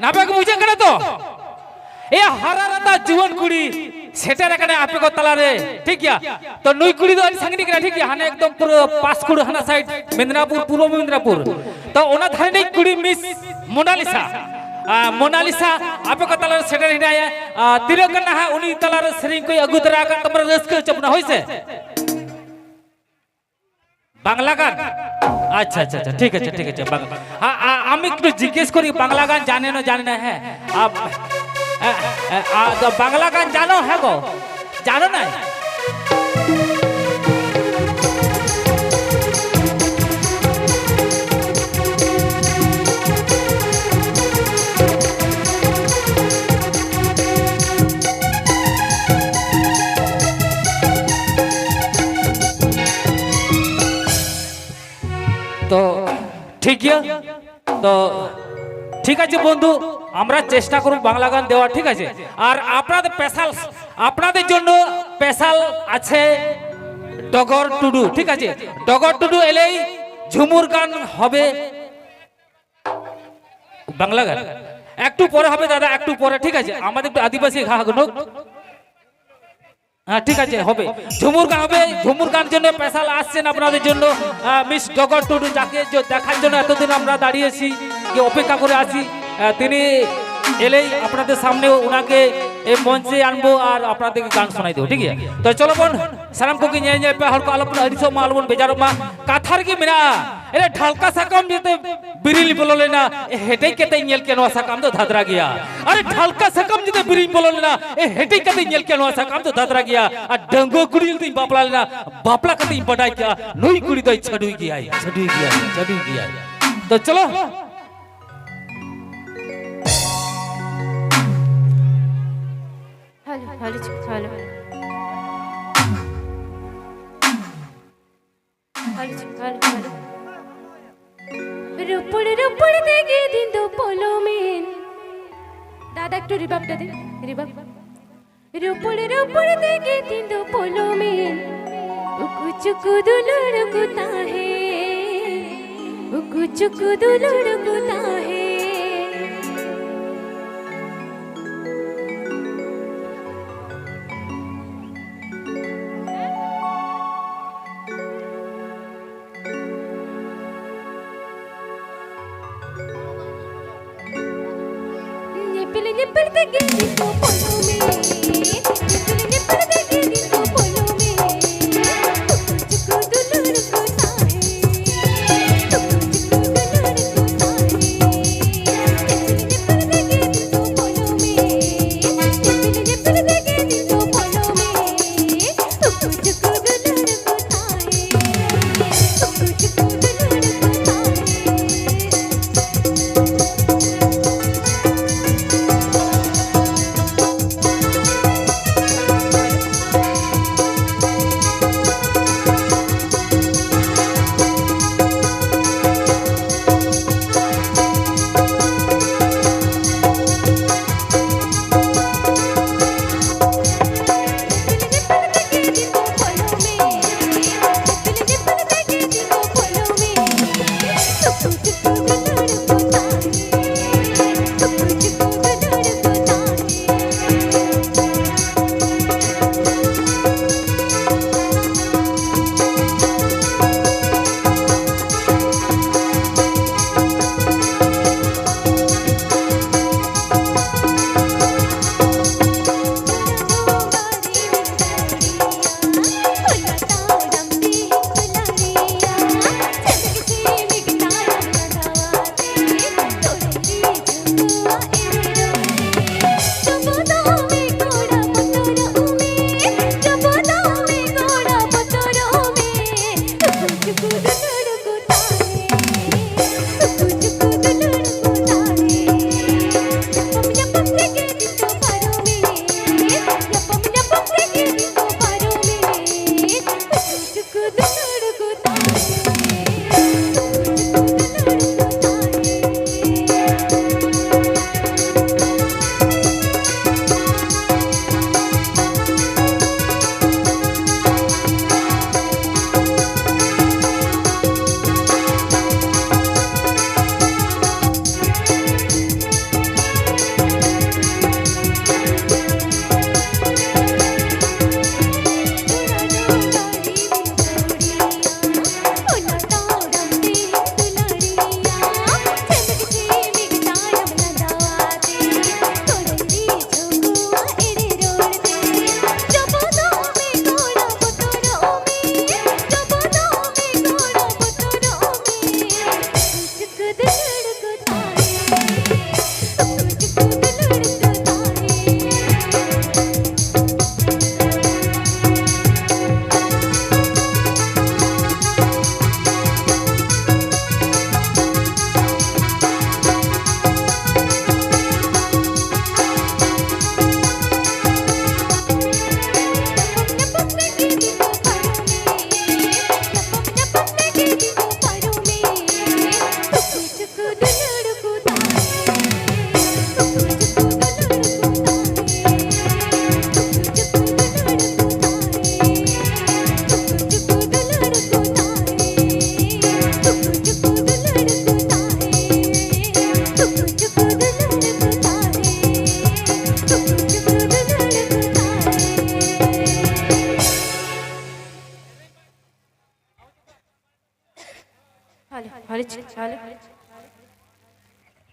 নাপাক বুঝে কেন তো এ হারারাতা জীবন কুড়ি সেটার এখানে আপে কো তালারে ঠিক है तो नई कुड़ी तो संगनी के ठीक है हाने एकदम पूरा पास कुड़ हाना साइड मेदिनीपुर पूर्व मेदिनीपुर तो ओना धारे नहीं कुड़ी मिस मोनालिसा मोनालिसा आपे को तलार सेटर हिनाया तिरक करना है उनी तलार श्री कोई अगुतरा का तमरा रस्क चपना होइसे बांग्ला गान अच्छा अच्छा अच्छा ठीक है हाँ आमी একটু জিজ্ঞেস করি বাংলা গান জানে না জানে না হ্যাঁ বাংলা গান জানো হ্যাঁ গো জানো না ঠিক গিয়া তো ঠিক আছে বন্ধু, আমরা চেষ্টা করব বাংলা গান দেওয়ার, ঠিক আছে। আর আপনাদের স্পেশাল, আপনাদের জন্য স্পেশাল আছে ডগর টুডু, ঠিক আছে। ডগর টুডু এলেই ঝুমুর গান হবে, বাংলা গান একটু পরে হবে দাদা, একটু পরে, ঠিক আছে। আমাদের একটু আদিবাসী ঘা হ্যাঁ ঠিক আছে হবে, ঝুমুর গান হবে। ঝুমুর গান জন্য স্পেশাল আসছেন আপনাদের জন্য মিস ডগর টুডু, যাকে দেখার জন্য এতদিন আমরা দাঁড়িয়েছি, কি অপেক্ষা করে আছি। তিনি এলেই আপনাদের সামনে ওনাকে এই মঞ্চে আনবো আর আপনাদেরকে গান শোনাই দেবো, ঠিক আছে। তো চলো বোন, সালাম কুকি নিয়ে নিয়ে হল को আলপন আরিসো মালবন বেজারো মা কাথার কি মিনা এরে ঢালকা সাকাম যেতে বিরিল বললে না হেটেই কেতে নিয়েল কেন সাকাম তো ধাদরা গিয়া। আরে ঢালকা সাকাম যেতে বিরিল বললে না এ হেটেই কেতে নিয়েল কেন সাকাম তো ধাদরা গিয়া। আর ডঙ্গো কুড়িল তুই বাপলা না বাপলা কতে বড়াই क्या নই কুড়ি দই ছড়ুই গিয়া, ছড়ুই গিয়া, ছড়ুই গিয়া। তো চলো हेलो हेलो हेलो हेलो রূপড়ে রূপড়ে দেখে দিন তো পলমেন দাদা একটু রিবাবটা দে রিবাব রূপড়ে রূপড়ে দেখে দিন তো পলমেন উকুচুকু দুলুড় কুতা হে উকুচুকু দুলুড় কুতা হে निपल देगे दिन तो पोलो में निपल देगे दिन तो पोलो में तुझको दुलड़ को ताहे तुझको दुलड़ को ताहे निपल देगे दिन तो पोलो में निपल देगे दिन तो पोलो में तुझको दुलड़ को ताहे तुझको दुलड़ को ताहे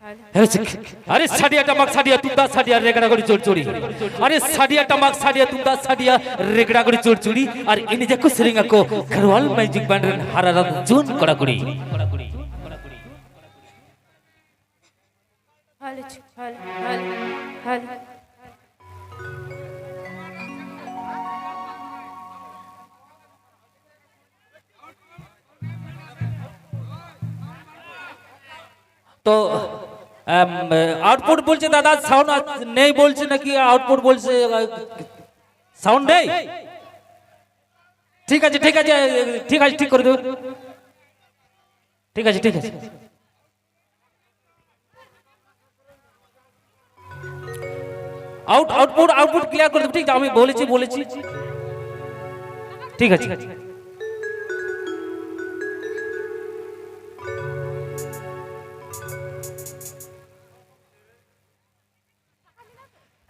अरे साडिया टमक साडिया तुमदा साडिया रेगड़ा गड़ी चोर चोरी अरे साडिया टमक साडिया तुमदा साडिया रेगड़ा गड़ी चोर चोरी और इन जको सिरिंगा को खरवाल मैजिक बैंड रन हरारत जोन कड़ा कुड़ी तो आउटपुट बोलছে দাদা সাউন্ড নেই বলছে নাকি আউটপুট বলছে সাউন্ড নেই ঠিক আছে ঠিক আছে ঠিক আছে ঠিক করে দেব ঠিক আছে ঠিক আছে আউটপুট আউটপুট ক্লিয়ার করে দেব ঠিক আছে আমি বলেছি ঠিক আছে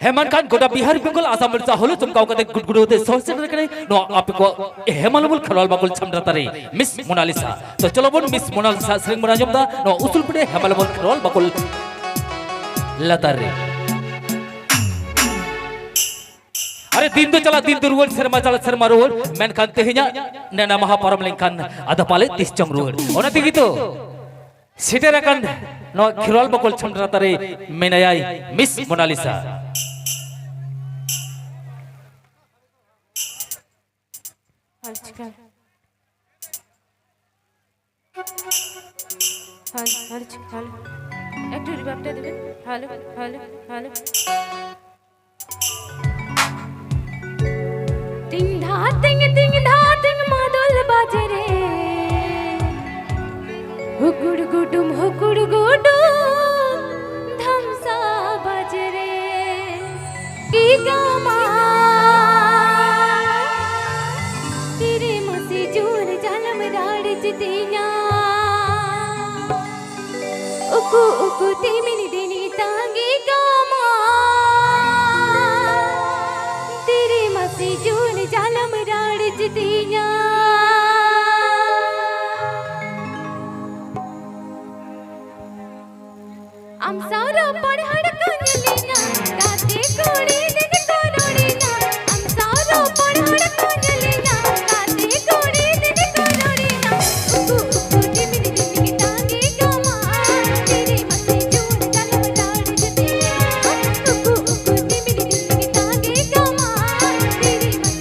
हेमंत खान गोटा बिहार बेंगल आसाम मिर्जा होलो चमकाव कदे गुडगुड होते सोचते रखने नो आपको हेमलबुल खरवाल बाकुल छमरता रे मिस मोनालिसा तो चलो बोल मिस मोनालिसा श्री मुनाजमदा नो उसूल पड़े हेमलबुल खरवाल बाकुल लतारे अरे दिन तो चला दिन तो रुवन शर्मा चला शर्मा रुवन मैन खान तेहिnya नैना महापरम लेंखान आधा पाले 30 चंग रुवन ओना तिगी तो सिटेर kan no खरवाल बाकुल छमरता रे मेनायाई मिस मोनालिसा একটু রিভাবটা দেবেন হ্যালো হ্যালো হ্যালো টিং ধা টিং মাদল বাজে রে হুকুড় গুডুম ধামসা বাজে রে কি গামা तेरे मसी जोर जलम राड़ जितिया उकु उकु तेमिनी देनी तांगे गामा तेरे मसी जोर जलम राड़ जितिया हम सारा पढ़ड़ कंजलिया राते कोड़ी दिन कोरोड़िया हम सारा पढ़ड़ कंजलिया राते कोड़ी दिन कोरोड़िया उकु उकु तिमिनी तिमिनी तांगे गामा तेरे मसे जोर जलम राड़ जितिया उकु उकु तिमिनी तिमिनी तांगे गामा तेरे मसे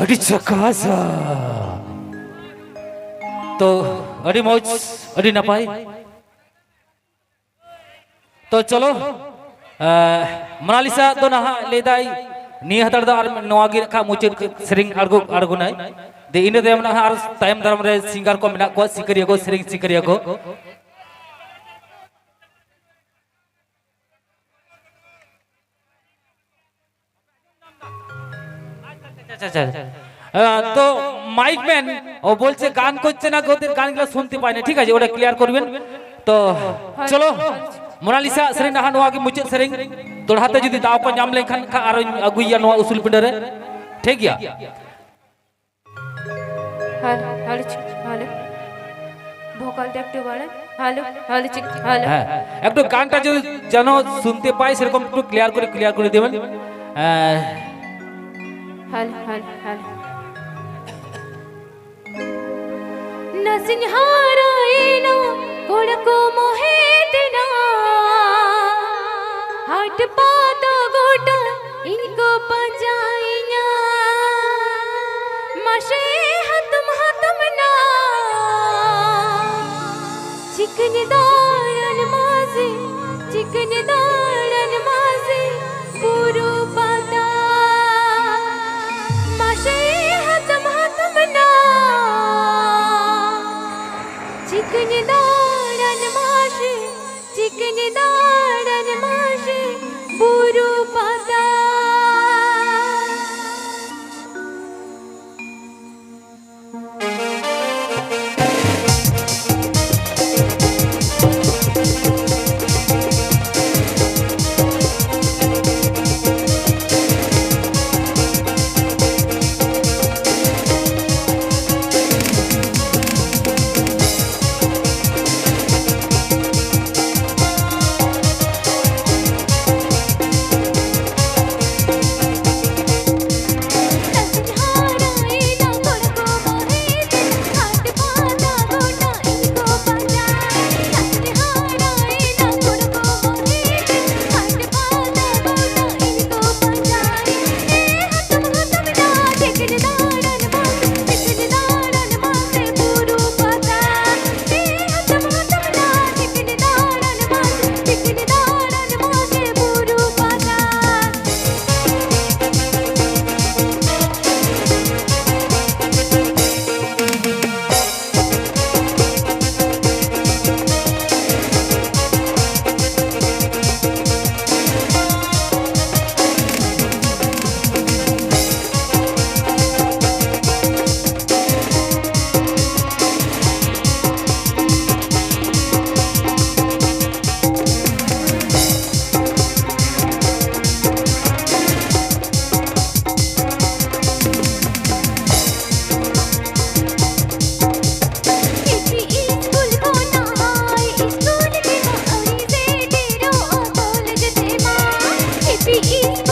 अड़ी चकासा तो अड़ी मौज अड़ी नपाई तो चलो मोनालिसा तो ना लेदाई नी हतर दा नवागी का मुचे सेरिंग अड़गो नाय दे इन दे ना आर टाइम दारम रे सिंगर को मेना को सिकरिया को सेरिंग सिकरिया को তো মাইক ম্যান ও বলছে গান করছে না ওদের গানগুলো শুনতে পায় না ঠিক আছে ওটা ক্লিয়ার করবেন তো চলো मोनालिसा सेरिंग ना नवा की मुचे सेरिंग दोड़ाते जुदी दाव को नाम लेखन खा आरो अगुइया नवा उसूल पिंडरे ठीक गया हेलो हेलो हेलो भोकाल देखते बाड़े हेलो हेलो चिक हेलो একটু গানটা যদি যেন শুনতে পাই সেরকম একটু ক্লিয়ার করে দিবেন हेलो हेलो हेलो नसिंहारायना कोड़को मोहेतना हाट पाता गोटा इनको पंजाइया मशे हतम ना चिकन दारन मासे पूरो पाता मशे हतम ना चिकन दारन मासे पूरो पाता Happy Easter.